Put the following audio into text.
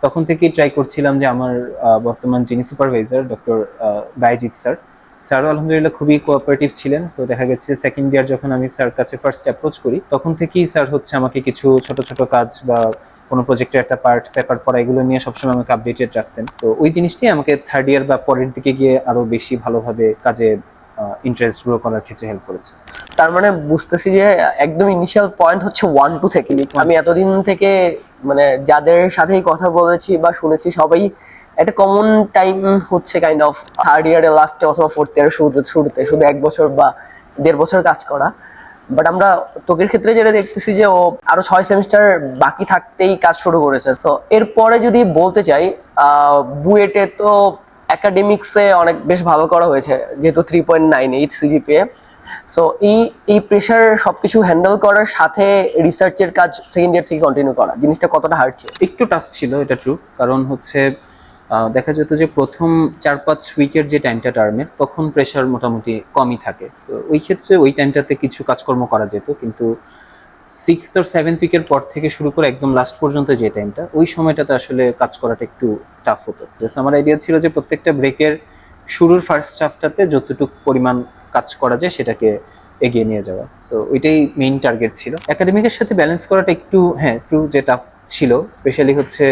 তখন থেকেই ট্রাই করছিলাম যে আমার বর্তমান যিনি সুপারভাইজার ডক্টর বায়েজিৎ স্যার, স্যারও আলহামদুলিল্লাহ খুবই কোঅপারেটিভ ছিলেন। সো দেখা গেছে সেকেন্ড ইয়ার যখন আমি স্যার কাছে ফার্স্ট অ্যাপ্রোচ করি, তখন থেকেই স্যার হচ্ছে আমাকে কিছু ছোট ছোট কাজ বা কোনো প্রজেক্টের একটা পার্ট, পেপার পড়া, এগুলো নিয়ে সবসময় আমাকে আপডেটেড রাখতেন। তো ওই জিনিসটাই আমাকে থার্ড ইয়ার বা পরের দিকে গিয়ে আরো বেশি ভালোভাবে কাজে ইন্টারেস্ট গ্রো করার ক্ষেত্রে হেল্প করেছে। তার মানে বুঝতেছি যে একদম ইনিশিয়াল পয়েন্ট হচ্ছে 1-2 থেকে। আমি এতদিন থেকে মানে যাদের সাথেই কথা বলেছি বা শুনেছি, সবাই একটা কমন টাইম হচ্ছে কাইন্ড অফ থার্ড ইয়ারের লাস্টে অথবা ফোর্থ ইয়ারের শুরুতে শুধু 1 বছর বা 1.5 বছর কাজ করা। বাট আমরা তোকের ক্ষেত্রে যেটা দেখতেছি যে ও আরো 6 সেমিস্টার বাকি থাকতেই কাজ শুরু করেছে। তো এরপরে যদি বলতে চাই, বুয়েটে তো একাডেমিক্সে অনেক বেশ ভালো করা হয়েছে, যেহেতু 3.98 সিজিপিএ। সো এই প্রেশার সবকিছু হ্যান্ডেল করার সাথে রিসার্চের কাজ সেকেন্ড ইয়ার থেকে কন্টিনিউ করা, জিনিসটা কতটা হার্ড ছিল? একটু টাফ ছিল, এটা ট্রু। কারণ হচ্ছে দেখা যেত যে প্রথম 4-5 উইকের যে টাইমটা টার্মের, তখন প্রেশার মোটামুটি কমই থাকে। সো ওই ক্ষেত্রে ওই টাইমটাতে কিছু কাজকর্ম করা যেত, কিন্তু 6th or 7th উইকের পর থেকে শুরু করে একদম লাস্ট পর্যন্ত যে টাইমটা, ওই সময়টাতে আসলে কাজ করাটা একটু টাফ হতো। জাস্ট আমার আইডিয়া ছিল যে প্রত্যেকটা ব্রেকের শুরুর ফার্স্ট হাফটাতে যতটুকু পরিমাণ কাজ করা যায় সেটাকে এগিয়ে নিয়ে যাওয়া। সো ওইটাই মেইন টার্গেট ছিল। একাডেমিকের সাথে ব্যালেন্স করাটা একটু, হ্যাঁ, একটু যে টাফ ছিল, স্পেশালি হচ্ছে